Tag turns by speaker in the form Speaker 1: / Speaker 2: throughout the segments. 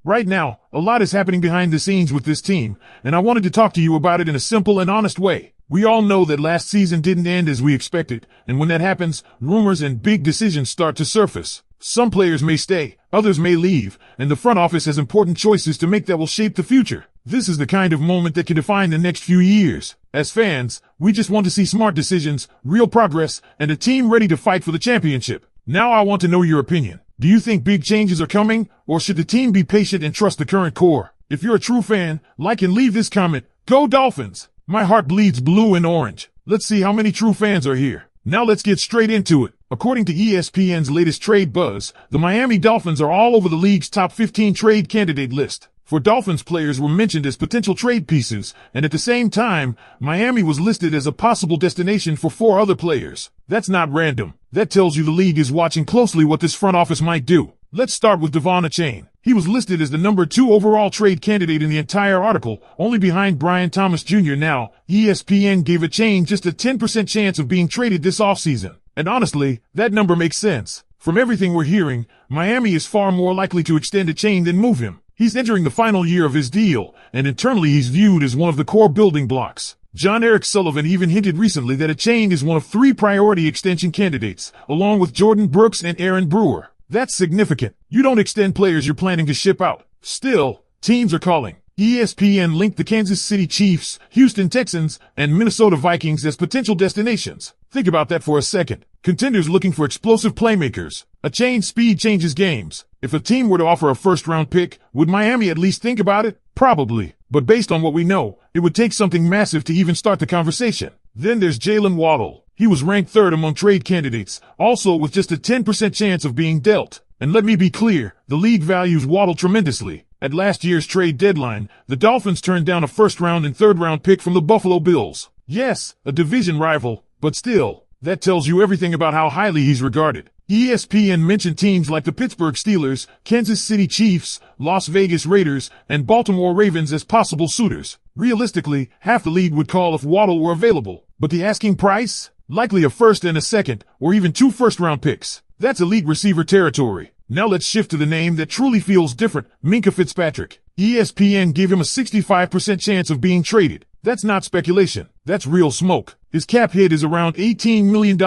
Speaker 1: Right now, a lot is happening behind the scenes with this team, and I wanted to talk to you about it in a simple and honest way. We all know that last season didn't end as we expected, and when that happens, rumors and big decisions start to surface. Some players may stay, others may leave, and the front office has important choices to make that will shape the future. This is the kind of moment that can define the next few years. As fans, we just want to see smart decisions, real progress, and a team ready to fight for the championship. Now I want to know your opinion. Do you think big changes are coming, or should the team be patient and trust the current core? If you're a true fan, like and leave this comment. Go Dolphins! My heart bleeds blue and orange. Let's see how many true fans are here. Now let's get straight into it. According to ESPN's latest trade buzz, the Miami Dolphins are all over the league's top 15 trade candidate list. For Dolphins players were mentioned as potential trade pieces, and at the same time, Miami was listed as a possible destination for 4 other players. That's not random. That tells you the league is watching closely what this front office might do. Let's start with Devon Achane. He was listed as the number 2 overall trade candidate in the entire article, only behind Brian Thomas Jr. Now, ESPN gave Achane just a 10% chance of being traded this offseason. And honestly, that number makes sense. From everything we're hearing, Miami is far more likely to extend Achane than move him. He's entering the final year of his deal, and internally he's viewed as one of the core building blocks. John Eric Sullivan even hinted recently that Achane is one of 3 priority extension candidates, along with Jordan Brooks and Aaron Brewer. That's significant. You don't extend players you're planning to ship out. Still, teams are calling. ESPN linked the Kansas City Chiefs, Houston Texans, and Minnesota Vikings as potential destinations. Think about that for a second. Contenders looking for explosive playmakers. Achane's speed changes games. If a team were to offer a first-round pick, would Miami at least think about it? Probably. But based on what we know, it would take something massive to even start the conversation. Then there's Jaylen Waddle. He was ranked 3rd among trade candidates, also with just a 10% chance of being dealt. And let me be clear, the league values Waddle tremendously. At last year's trade deadline, the Dolphins turned down a 1st-round and 3rd-round pick from the Buffalo Bills. Yes, a division rival, but still, that tells you everything about how highly he's regarded. ESPN mentioned teams like the Pittsburgh Steelers, Kansas City Chiefs, Las Vegas Raiders, and Baltimore Ravens as possible suitors. Realistically, half the league would call if Waddle were available. But the asking price? Likely a 1st and a 2nd, or even 2 first-round picks. That's elite receiver territory. Now let's shift to the name that truly feels different, Minkah Fitzpatrick. ESPN gave him a 65% chance of being traded. That's not speculation. That's real smoke. His cap hit is around $18 million,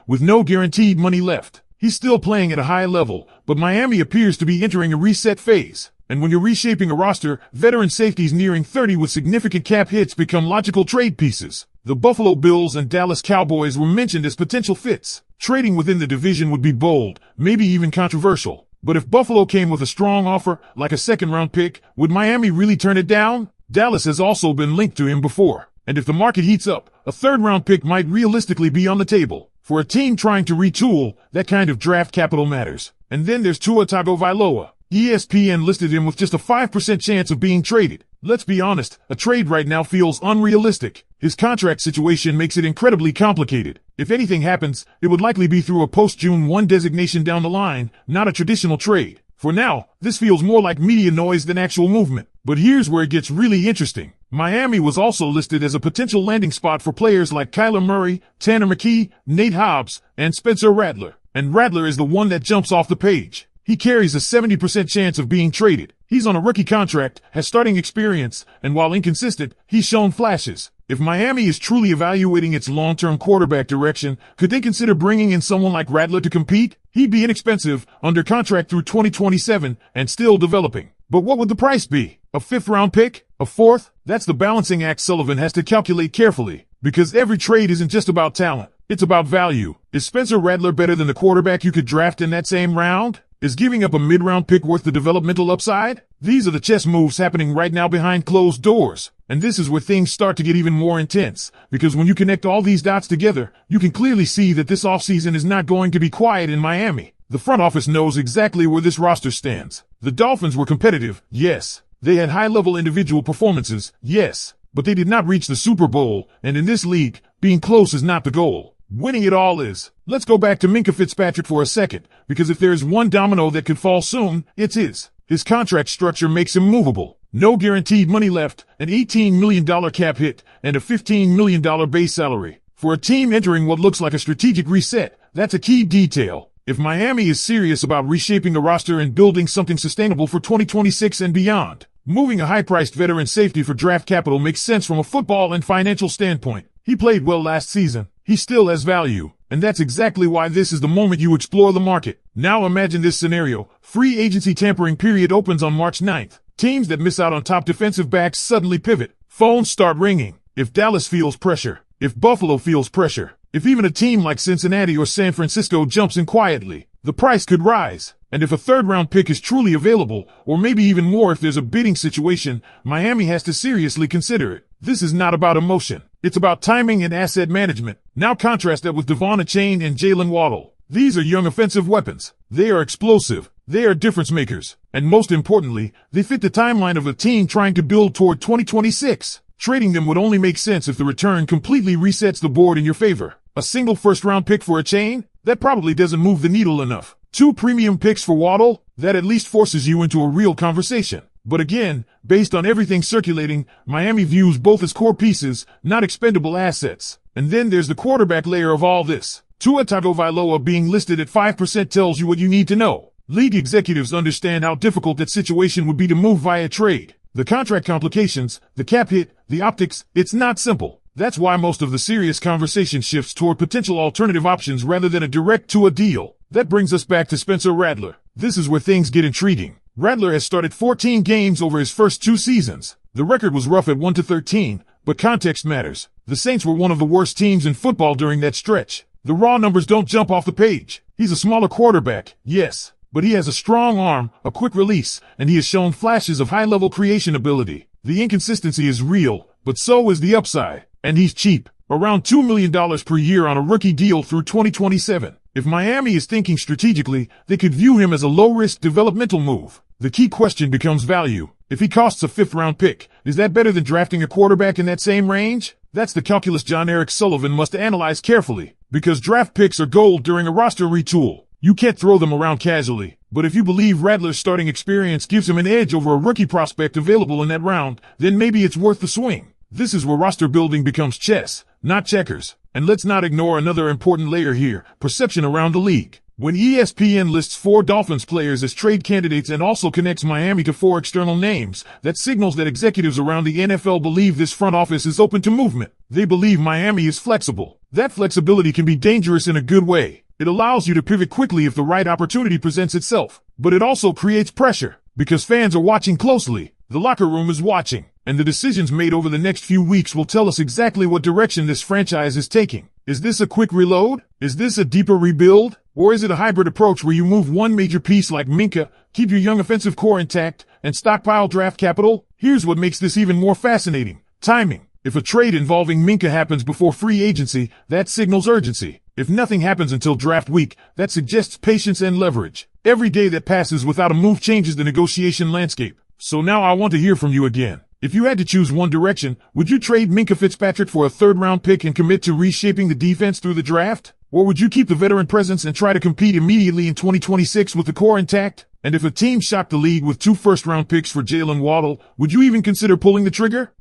Speaker 1: with no guaranteed money left. He's still playing at a high level, but Miami appears to be entering a reset phase. And when you're reshaping a roster, veteran safeties nearing 30 with significant cap hits become logical trade pieces. The Buffalo Bills and Dallas Cowboys were mentioned as potential fits. Trading within the division would be bold, maybe even controversial. But if Buffalo came with a strong offer, like a 2nd-round pick, would Miami really turn it down? Dallas has also been linked to him before. And if the market heats up, a 3rd-round pick might realistically be on the table. For a team trying to retool, that kind of draft capital matters. And then there's Tua Tagovailoa. ESPN listed him with just a 5% chance of being traded. Let's be honest, a trade right now feels unrealistic. His contract situation makes it incredibly complicated. If anything happens, it would likely be through a post-June 1 designation down the line, not a traditional trade. For now, this feels more like media noise than actual movement. But here's where it gets really interesting. Miami was also listed as a potential landing spot for players like Kyler Murray, Tanner McKee, Nate Hobbs, and Spencer Rattler. And Rattler is the one that jumps off the page. He carries a 70% chance of being traded. He's on a rookie contract, has starting experience, and while inconsistent, he's shown flashes. If Miami is truly evaluating its long-term quarterback direction, could they consider bringing in someone like Rattler to compete? He'd be inexpensive, under contract through 2027, and still developing. But what would the price be? A 5th-round pick? A 4th? That's the balancing act Sullivan has to calculate carefully. Because every trade isn't just about talent. It's about value. Is Spencer Rattler better than the quarterback you could draft in that same round? Is giving up a mid-round pick worth the developmental upside? These are the chess moves happening right now behind closed doors. And this is where things start to get even more intense. Because when you connect all these dots together, you can clearly see that this offseason is not going to be quiet in Miami. The front office knows exactly where this roster stands. The Dolphins were competitive, yes. They had high-level individual performances, yes. But they did not reach the Super Bowl, and in this league, being close is not the goal. Winning it all is. Let's go back to Minkah Fitzpatrick for a second, because if there's one domino that could fall soon, it's his. His contract structure makes him movable. No guaranteed money left, an $18 million cap hit, and a $15 million base salary. For a team entering what looks like a strategic reset, that's a key detail. If Miami is serious about reshaping the roster and building something sustainable for 2026 and beyond, moving a high-priced veteran safety for draft capital makes sense from a football and financial standpoint. He played well last season. He still has value. And that's exactly why this is the moment you explore the market. Now imagine this scenario. Free agency tampering period opens on March 9th. Teams that miss out on top defensive backs suddenly pivot. Phones start ringing. If Dallas feels pressure, if Buffalo feels pressure, if even a team like Cincinnati or San Francisco jumps in quietly, the price could rise. And if a third-round pick is truly available, or maybe even more if there's a bidding situation, Miami has to seriously consider it. This is not about emotion. It's about timing and asset management. Now contrast that with Devon Achane and Jaylen Waddle. These are young offensive weapons. They are explosive. They are difference makers. And most importantly, they fit the timeline of a team trying to build toward 2026. Trading them would only make sense if the return completely resets the board in your favor. A single first-round pick for Achane? That probably doesn't move the needle enough. 2 premium picks for Waddle? That at least forces you into a real conversation. But again, based on everything circulating, Miami views both as core pieces, not expendable assets. And then there's the quarterback layer of all this. Tua Tagovailoa being listed at 5% tells you what you need to know. League executives understand how difficult that situation would be to move via trade. The contract complications, the cap hit, the optics, it's not simple. That's why most of the serious conversation shifts toward potential alternative options rather than a direct Tua deal. That brings us back to Spencer Rattler. This is where things get intriguing. Rattler has started 14 games over his first 2 seasons. The record was rough at 1-13, but context matters. The Saints were one of the worst teams in football during that stretch. The raw numbers don't jump off the page. He's a smaller quarterback, yes, but he has a strong arm, a quick release, and he has shown flashes of high-level creation ability. The inconsistency is real, but so is the upside. And he's cheap, around $2 million per year on a rookie deal through 2027. If Miami is thinking strategically, they could view him as a low-risk developmental move. The key question becomes value. If he costs a 5th-round pick, is that better than drafting a quarterback in that same range? That's the calculus John Eric Sullivan must analyze carefully, because draft picks are gold during a roster retool. You can't throw them around casually. But if you believe Rattler's starting experience gives him an edge over a rookie prospect available in that round, then maybe it's worth the swing. This is where roster building becomes chess, not checkers. And let's not ignore another important layer here, perception around the league. When ESPN lists 4 Dolphins players as trade candidates and also connects Miami to 4 external names, that signals that executives around the NFL believe this front office is open to movement. They believe Miami is flexible. That flexibility can be dangerous in a good way. It allows you to pivot quickly if the right opportunity presents itself. But it also creates pressure, because fans are watching closely. The locker room is watching. And the decisions made over the next few weeks will tell us exactly what direction this franchise is taking. Is this a quick reload? Is this a deeper rebuild? Or is it a hybrid approach where you move one major piece like Minkah, keep your young offensive core intact, and stockpile draft capital? Here's what makes this even more fascinating. Timing. If a trade involving Minkah happens before free agency, that signals urgency. If nothing happens until draft week, that suggests patience and leverage. Every day that passes without a move changes the negotiation landscape. So now I want to hear from you again. If you had to choose one direction, would you trade Minkah Fitzpatrick for a 3rd-round pick and commit to reshaping the defense through the draft? Or would you keep the veteran presence and try to compete immediately in 2026 with the core intact? And if a team shocked the league with 2 first-round picks for Jaylen Waddle, would you even consider pulling the trigger?